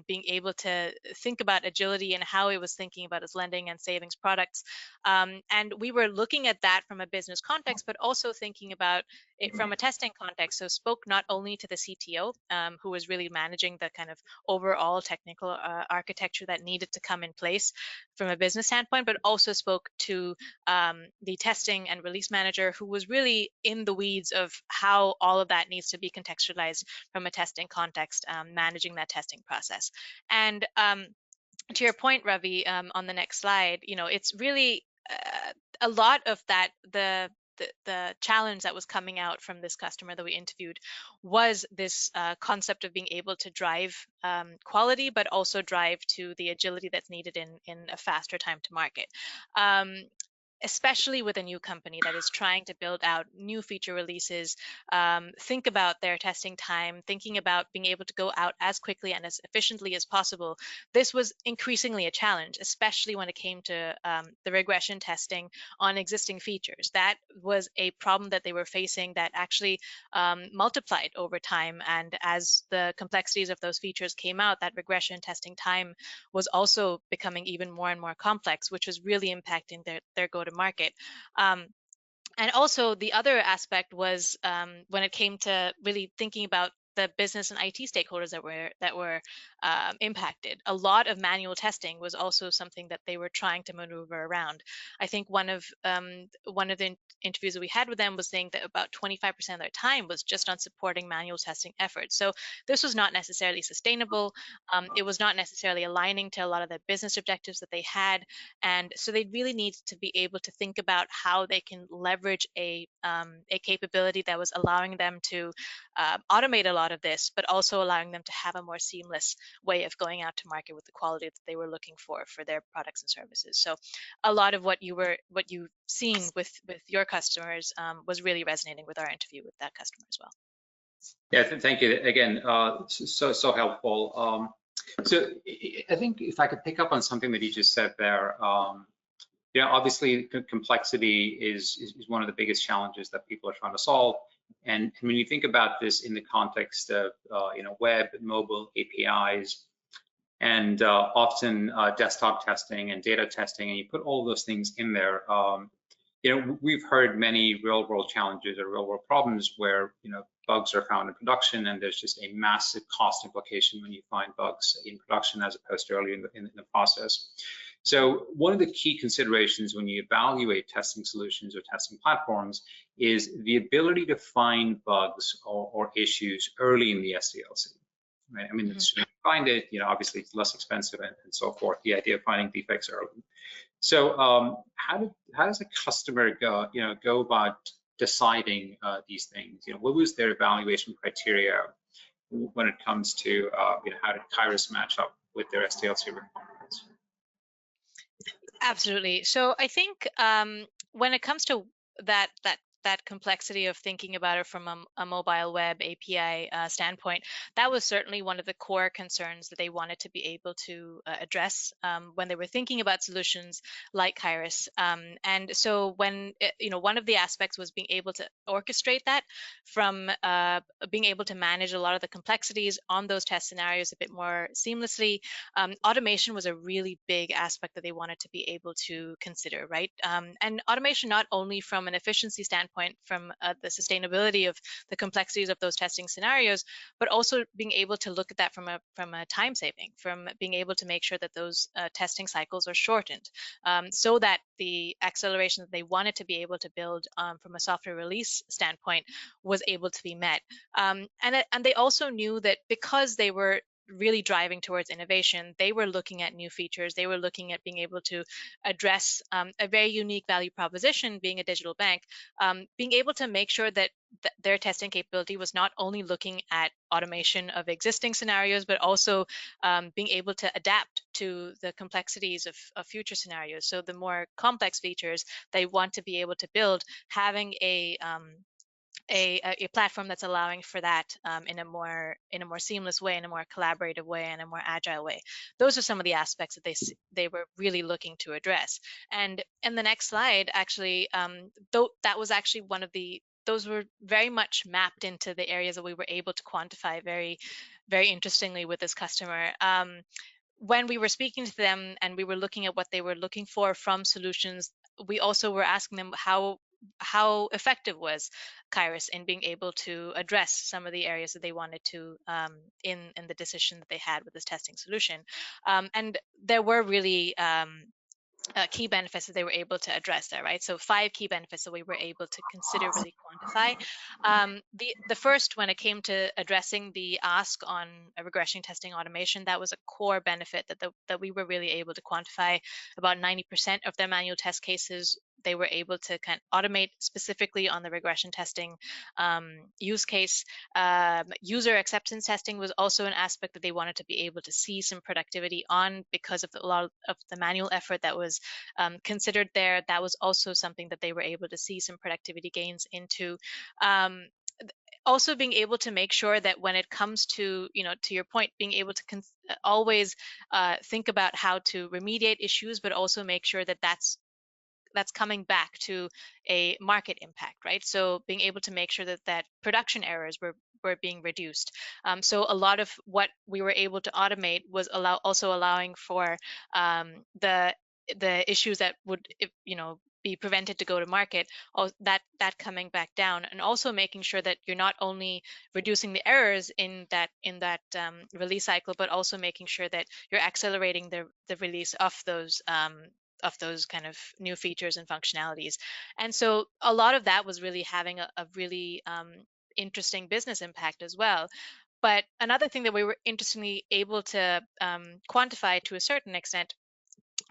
being able to think about agility and how it was thinking about its lending and savings products. And we were looking at that from a business context, but also thinking about it from a testing context. So spoke not only to the CTO, who was really managing the kind of overall technical architecture that needed to come in place from a business standpoint, but also spoke to the testing and release manager, who was really in the weeds of how all of that needs to be contextualized from a testing context, managing that testing process. And to your point, Ravi, on the next slide, it's really a lot of that, the challenge that was coming out from this customer that we interviewed was this concept of being able to drive quality, but also drive to the agility that's needed in a faster time to market. Especially with a new company that is trying to build out new feature releases, think about their testing time, thinking about being able to go out as quickly and as efficiently as possible. This was increasingly a challenge, especially when it came to the regression testing on existing features. That was a problem that they were facing that actually multiplied over time. And as the complexities of those features came out, that regression testing time was also becoming even more and more complex, which was really impacting their go-to-market. And also the other aspect was when it came to really thinking about the business and IT stakeholders that were impacted. A lot of manual testing was also something that they were trying to maneuver around. I think one of the interviews that we had with them was saying that about 25% of their time was just on supporting manual testing efforts. So this was not necessarily sustainable. It was not necessarily aligning to a lot of the business objectives that they had, and so they really need to be able to think about how they can leverage a capability that was allowing them to automate a lot of this, but also allowing them to have a more seamless way of going out to market with the quality that they were looking for their products and services. So a lot of what you've seen with your customers was really resonating with our interview with that customer as well. Yeah, thank you again. So helpful. So I think if I could pick up on something that you just said there, obviously complexity is one of the biggest challenges that people are trying to solve. And when you think about this in the context of web, mobile APIs, and often desktop testing and data testing, and you put all those things in there, we've heard many real-world challenges or real-world problems where bugs are found in production, and there's just a massive cost implication when you find bugs in production as opposed to earlier in the process. So one of the key considerations when you evaluate testing solutions or testing platforms is the ability to find bugs or issues early in the SDLC. Right? I mean, it's, find it, obviously it's less expensive and so forth, the idea of finding defects early. So how does a customer go about deciding these things? What was their evaluation criteria when it comes to how did Qyrus match up with their SDLC requirements? Absolutely. So I think when it comes to that complexity of thinking about it from a mobile web API standpoint, that was certainly one of the core concerns that they wanted to be able to address when they were thinking about solutions like Qyrus. And so when, one of the aspects was being able to orchestrate that from being able to manage a lot of the complexities on those test scenarios a bit more seamlessly. Automation was a really big aspect that they wanted to be able to consider, right? And automation not only from an efficiency standpoint, from the sustainability of the complexities of those testing scenarios, but also being able to look at that from a time saving, from being able to make sure that those testing cycles are shortened, so that the acceleration that they wanted to be able to build from a software release standpoint was able to be met. And they also knew that because they were really driving towards innovation, they were looking at new features. They were looking at being able to address a very unique value proposition, being a digital bank, being able to make sure that their testing capability was not only looking at automation of existing scenarios, but also being able to adapt to the complexities of future scenarios. So the more complex features they want to be able to build, having a platform that's allowing for that in a more seamless way, in a more collaborative way, and a more agile way. Those are some of the aspects that they were really looking to address. And in the next slide, actually, that was actually those were very much mapped into the areas that we were able to quantify very, very interestingly with this customer. When we were speaking to them and we were looking at what they were looking for from solutions, we also were asking them how effective was Qyrus in being able to address some of the areas that they wanted to in the decision that they had with this testing solution. And there were really key benefits that they were able to address there, right? So 5 key benefits that we were able to consider really quantify. The first, when it came to addressing the ask on a regression testing automation, that was a core benefit that we were really able to quantify. About 90% of their manual test cases they were able to kind of automate specifically on the regression testing use case. User acceptance testing was also an aspect that they wanted to be able to see some productivity on because of a lot of the manual effort that was considered there. That was also something that they were able to see some productivity gains into. Also being able to make sure that when it comes to, to your point, being able to always think about how to remediate issues, but also make sure that that's coming back to a market impact, right? So being able to make sure that production errors were being reduced. So a lot of what we were able to automate was also allowing for the issues that would, be prevented to go to market, that coming back down, and also making sure that you're not only reducing the errors in that release cycle, but also making sure that you're accelerating the release of those kind of new features and functionalities. And so a lot of that was really having a really interesting business impact as well. But another thing that we were interestingly able to quantify to a certain extent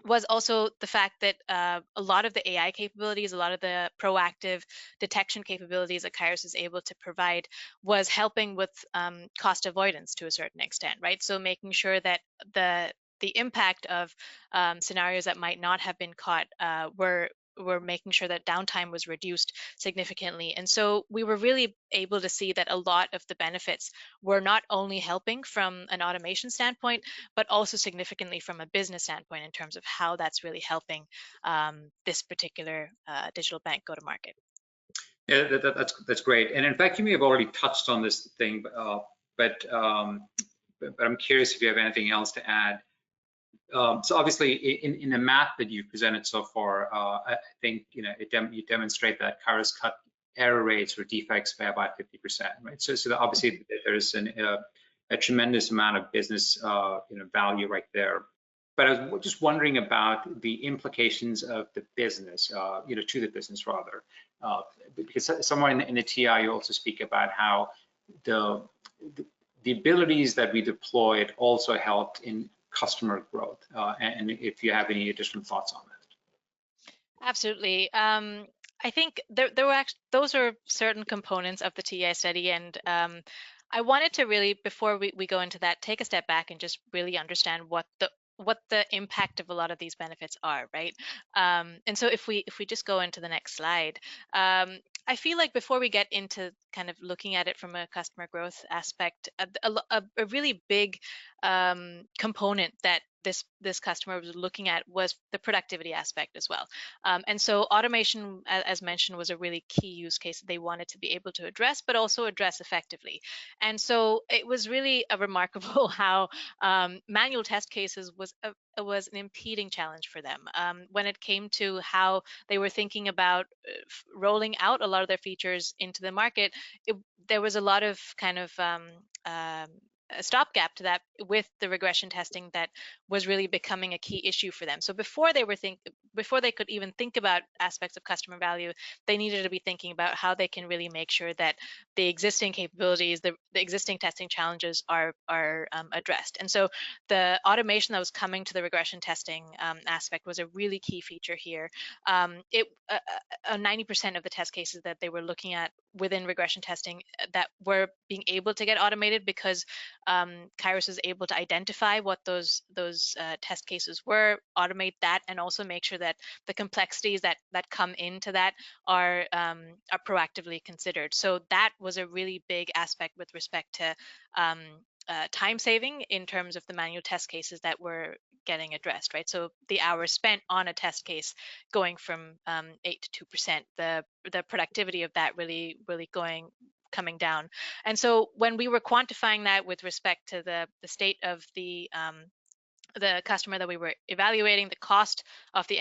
was also the fact that a lot of the AI capabilities, a lot of the proactive detection capabilities that Qyrus is able to provide was helping with cost avoidance to a certain extent, right? So making sure that the impact of scenarios that might not have been caught were making sure that downtime was reduced significantly. And so we were really able to see that a lot of the benefits were not only helping from an automation standpoint, but also significantly from a business standpoint in terms of how that's really helping this particular digital bank go to market. Yeah, that's great. And in fact, you may have already touched on this thing, but I'm curious if you have anything else to add. So obviously, in the math that you've presented so far, I think you demonstrate that Qyrus cut error rates or defects by about 50%, right? So obviously there's a tremendous amount of business value right there. But I was just wondering about the implications of the business, to the business rather, because somewhere in the TI you also speak about how the abilities that we deployed also helped in customer growth, and if you have any additional thoughts on that. Absolutely. I think there were those are certain components of the TI study, and I wanted to really, before we go into that, take a step back and just really understand what the impact of a lot of these benefits are, right? And so if we just go into the next slide, I feel like before we get into kind of looking at it from a customer growth aspect, a really big component that this customer was looking at was the productivity aspect as well. And so automation, as mentioned, was a really key use case that they wanted to be able to address, but also address effectively. And so it was really remarkable how manual test cases was an impeding challenge for them when it came to how they were thinking about rolling out a lot of their features into the market. There was a lot of kind of a stopgap to that with the regression testing that was really becoming a key issue for them. So before they could even think about aspects of customer value, they needed to be thinking about how they can really make sure that the existing capabilities, the existing testing challenges are addressed. And so the automation that was coming to the regression testing aspect was a really key feature here. 90% of the test cases that they were looking at within regression testing that were being able to get automated because Qyrus was able to identify what those test cases were, automate that, and also make sure that the complexities that come into that are proactively considered. So that was a really big aspect with respect to time saving in terms of the manual test cases that were getting addressed, right? So the hours spent on a test case going from 8 to 2%, the productivity of that really coming down. And so when we were quantifying that with respect to the state of the customer that we were evaluating, the cost of the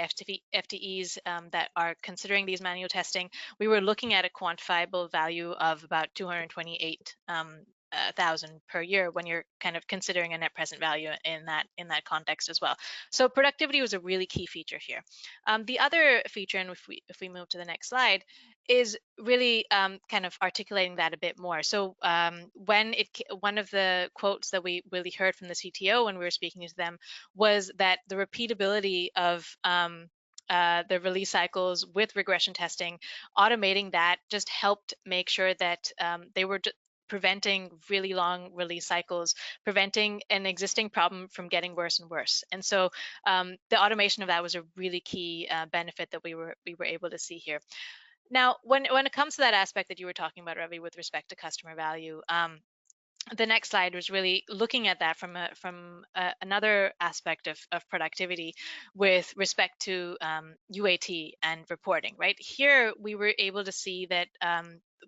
FTEs that are considering these manual testing, we were looking at a quantifiable value of about 228,000 per year when you're kind of considering a net present value in that context as well. So productivity was a really key feature here. The other feature, and if we move to the next slide, is really kind of articulating that a bit more. So one of the quotes that we really heard from the CTO when we were speaking to them was that the repeatability of the release cycles with regression testing, automating that just helped make sure that they were preventing really long release cycles, preventing an existing problem from getting worse and worse. And so the automation of that was a really key benefit that we were able to see here. Now, when it comes to that aspect that you were talking about, Ravi, with respect to customer value, the next slide was really looking at that from another aspect of productivity with respect to UAT and reporting. Right here, we were able to see that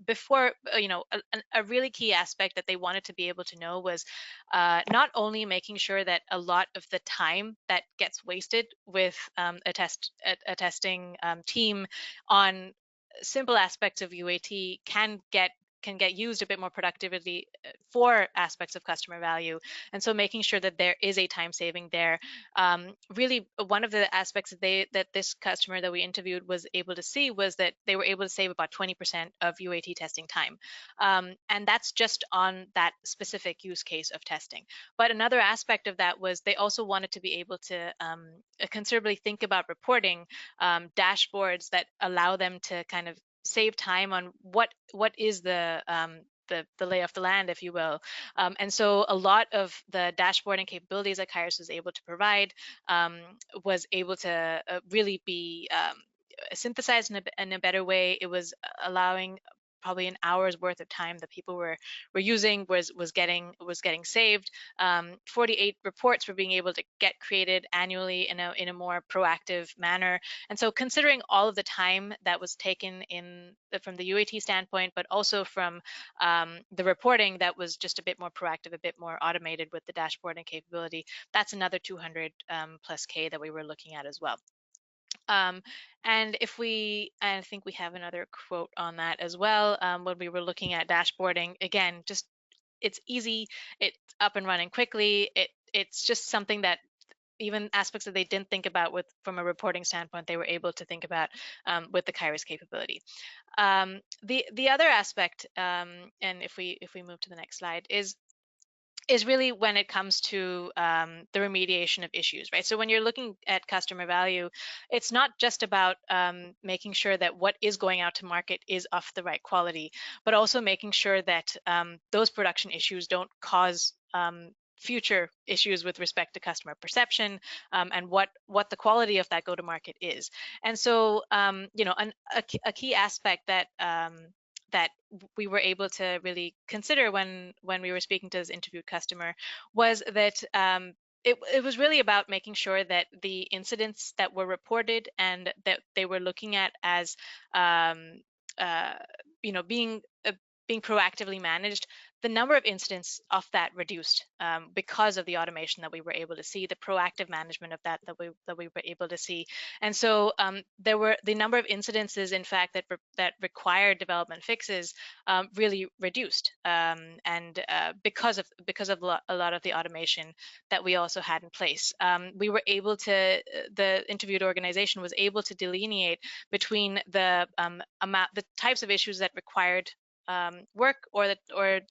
before, a really key aspect that they wanted to be able to know was not only making sure that a lot of the time that gets wasted with a testing team on simple aspects of UAT can get used a bit more productivity for aspects of customer value. And so making sure that there is a time saving there. Really, one of the aspects that this customer that we interviewed was able to see was that they were able to save about 20% of UAT testing time. And that's just on that specific use case of testing. But another aspect of that was they also wanted to be able to considerably think about reporting dashboards that allow them to kind of save time on what is the lay of the land, if you will. And so a lot of the dashboarding capabilities that Qyrus was able to provide was able to really be synthesized in a better way. It was allowing probably an hour's worth of time that people were using was getting saved. 48 reports were being able to get created annually in a more proactive manner. And so considering all of the time that was taken from the UAT standpoint, but also from the reporting that was just a bit more proactive, a bit more automated with the dashboarding capability, that's another 200 plus K that we were looking at as well. And I think we have another quote on that as well. When we were looking at dashboarding, again, just it's easy, it's up and running quickly. It's just something that even aspects that they didn't think about from a reporting standpoint, they were able to think about with the Qyrus capability. The other aspect, and if we move to the next slide, is really when it comes to the remediation of issues, right? So when you're looking at customer value, it's not just about making sure that what is going out to market is of the right quality, but also making sure that those production issues don't cause future issues with respect to customer perception and what the quality of that go-to-market is. And so, a key aspect that that we were able to really consider when we were speaking to this interviewed customer was that it was really about making sure that the incidents that were reported and that they were looking at as being proactively managed, the number of incidents of that reduced because of the automation that we were able to see, the proactive management of that we were able to see. And so there were the number of incidences, in fact, that required development fixes really reduced, and because of a lot of the automation that we also had in place. We were able to, the interviewed organization was able to delineate between the types of issues that required work or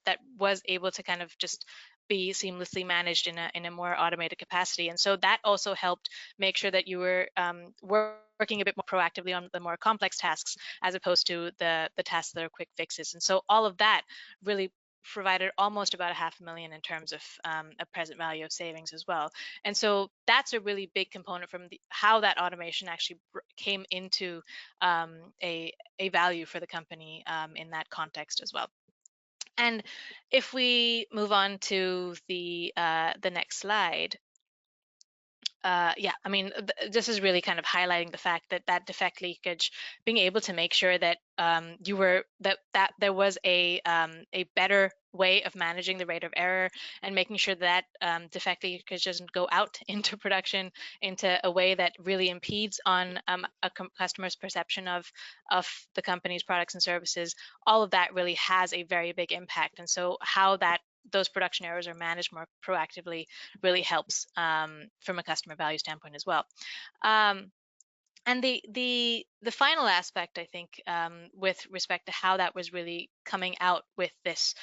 that was able to kind of just be seamlessly managed in a more automated capacity. And so that also helped make sure that you were working a bit more proactively on the more complex tasks as opposed to the tasks that are quick fixes. And so all of that really provided almost about $500,000 in terms of a present value of savings as well. And so that's a really big component from how that automation actually came into a value for the company in that context as well. And if we move on to the next slide, yeah, I mean, this is really kind of highlighting the fact that defect leakage, being able to make sure that that there was a better way of managing the rate of error and making sure that defect leakage doesn't go out into production into a way that really impedes on a customer's perception of the company's products and services. All of that really has a very big impact. And so how those production errors are managed more proactively really helps from a customer value standpoint as well. And the final aspect, I think, with respect to how that was really coming out with this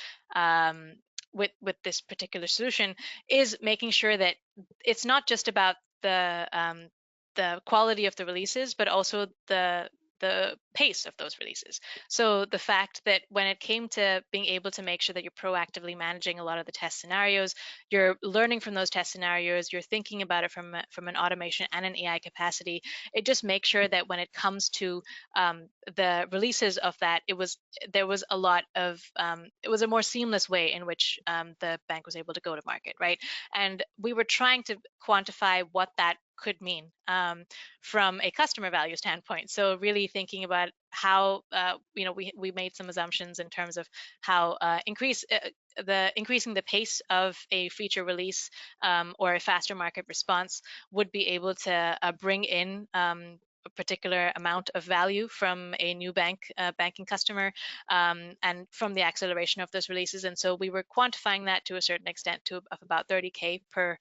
with this particular solution is making sure that it's not just about the quality of the releases, but also the the pace of those releases. So the fact that when it came to being able to make sure that you're proactively managing a lot of the test scenarios, you're learning from those test scenarios, you're thinking about it from an automation and an AI capacity, it just makes sure that when it comes to the releases of that, there was a lot of it was a more seamless way in which the bank was able to go to market, right? And we were trying to quantify what that could mean from a customer value standpoint. So really thinking about how we made some assumptions in terms of how increasing the pace of a feature release or a faster market response would be able to bring in a particular amount of value from a new banking customer and from the acceleration of those releases. And so we were quantifying that to a certain extent of about 30K per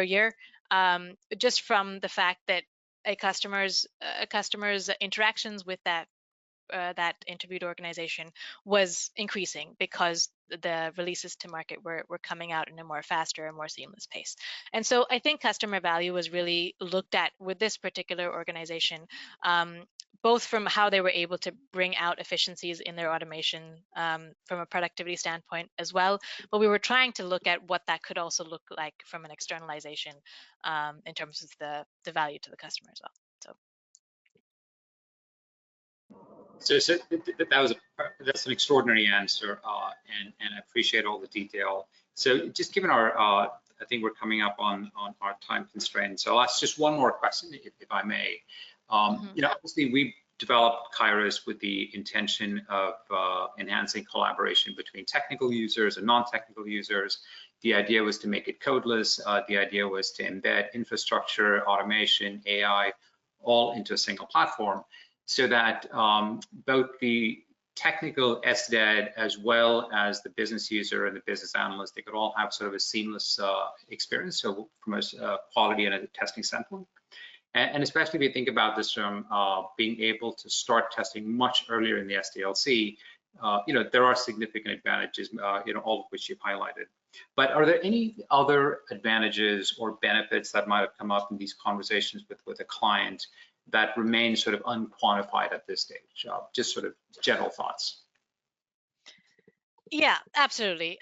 year, just from the fact that a customer's interactions with that interviewed organization was increasing because the releases to market were coming out in a more faster and more seamless pace. And so I think customer value was really looked at with this particular organization, both from how they were able to bring out efficiencies in their automation from a productivity standpoint as well, but we were trying to look at what that could also look like from an externalization in terms of the value to the customer as well. So that's an extraordinary answer, and I appreciate all the detail. So just given our, I think we're coming up on our time constraints. So I'll ask just one more question, if I may. Obviously we've developed Qyrus with the intention of enhancing collaboration between technical users and non-technical users. The idea was to make it codeless. The idea was to embed infrastructure, automation, AI, all into a single platform, so that both the technical SDED as well as the business user and the business analyst, they could all have sort of a seamless experience, so from a quality and a testing standpoint. And especially if you think about this from being able to start testing much earlier in the SDLC, there are significant advantages, all of which you've highlighted. But are there any other advantages or benefits that might have come up in these conversations with a client that remain sort of unquantified at this stage? Just sort of general thoughts. Yeah, absolutely.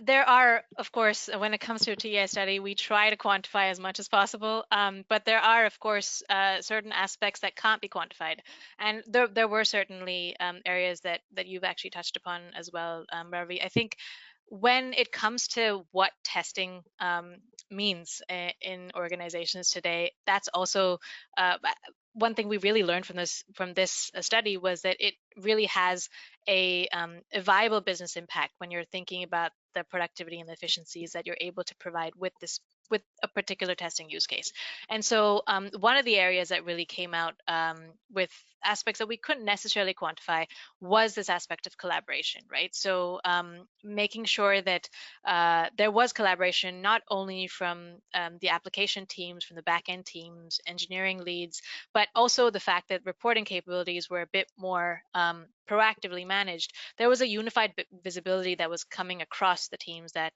There are, of course, when it comes to a TEI study, we try to quantify as much as possible, but there are, of course, certain aspects that can't be quantified. And there were certainly areas that you've actually touched upon as well, Ravi. I think when it comes to what testing means in organizations today, that's also one thing we really learned from this study was that it really has a viable business impact when you're thinking about the productivity and the efficiencies that you're able to provide with a particular testing use case. And so one of the areas that really came out with aspects that we couldn't necessarily quantify was this aspect of collaboration, right? So making sure that there was collaboration not only from the application teams, from the back-end teams, engineering leads, but also the fact that reporting capabilities were a bit more proactively managed. There was a unified visibility that was coming across the teams that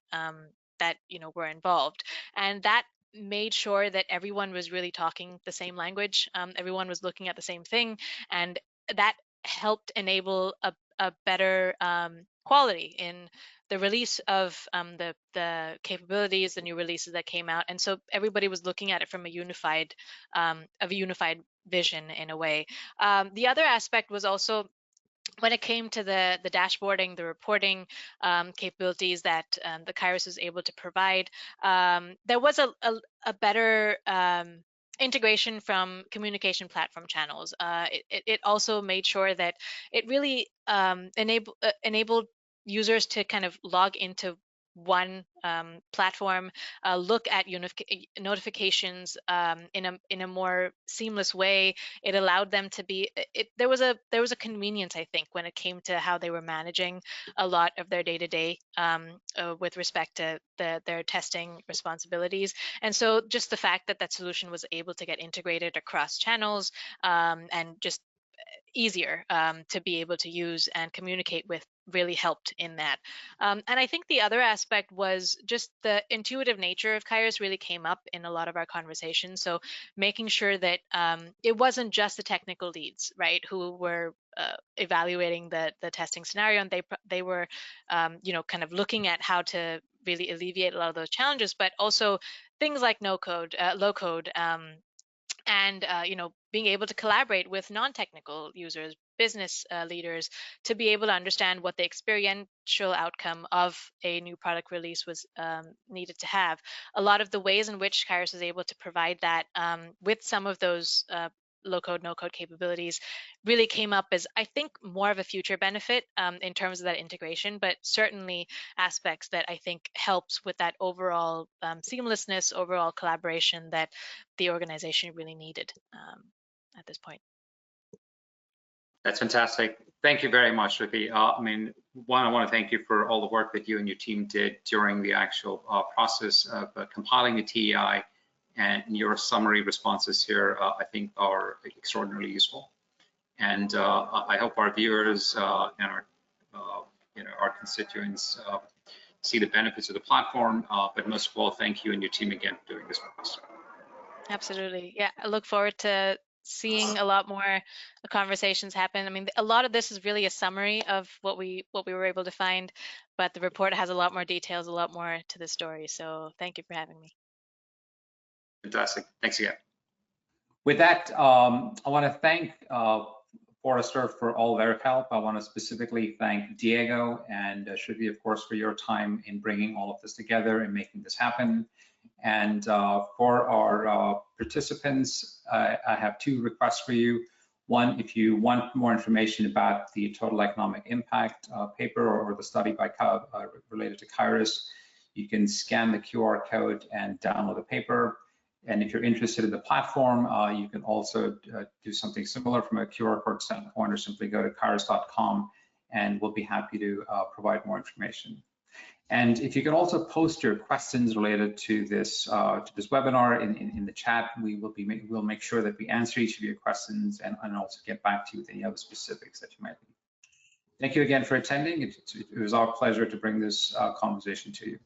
were involved, and that made sure that everyone was really talking the same language. Everyone was looking at the same thing, and that helped enable a better quality in the release of the capabilities, the new releases that came out. And so everybody was looking at it from a unified vision in a way. The other aspect was also when it came to the dashboarding, the reporting capabilities that the Qyrus was able to provide, there was a better integration from communication platform channels. It also made sure that it really enabled users to kind of log into one platform, look at notifications in a more seamless way. It allowed them to be. There was a convenience, I think, when it came to how they were managing a lot of their day-to-day with respect to their testing responsibilities. And so, just the fact that that solution was able to get integrated across channels and just easier to be able to use and communicate with really helped in that. And I think the other aspect was just the intuitive nature of Qyrus really came up in a lot of our conversations. So making sure that it wasn't just the technical leads, right, who were evaluating the testing scenario, and they were kind of looking at how to really alleviate a lot of those challenges, but also things like no code, low code, and being able to collaborate with non-technical users, business leaders, to be able to understand what the experiential outcome of a new product release was needed to have. A lot of the ways in which Qyrus was able to provide that with some of those low code, no code capabilities really came up as, I think, more of a future benefit in terms of that integration, but certainly aspects that I think helps with that overall seamlessness, overall collaboration that the organization really needed at this point. That's fantastic. Thank you very much, Sruti. I want to thank you for all the work that you and your team did during the actual process of compiling the TEI, and your summary responses here, I think, are extraordinarily useful. And I hope our viewers and our constituents see the benefits of the platform. But most of all, thank you and your team again for doing this for us. Absolutely. Yeah, I look forward to seeing a lot more conversations happen. I mean, a lot of this is really a summary of what we were able to find, but the report has a lot more details, a lot more to the story. So thank you for having me. Fantastic. Thanks again. With that, I want to thank Forrester for all their help. I want to specifically thank Diego and Sruti, of course, for your time in bringing all of this together and making this happen. And for our participants, I have two requests for you. One, if you want more information about the total economic impact paper or the study by related to Qyrus, you can scan the QR code and download the paper. And if you're interested in the platform, you can also do something similar from a QR code standpoint, or simply go to qyrus.com, and we'll be happy to provide more information. And if you can also post your questions related to this webinar in the chat, we'll make sure that we answer each of your questions and also get back to you with any other specifics that you might need. Thank you again for attending. It was our pleasure to bring this conversation to you.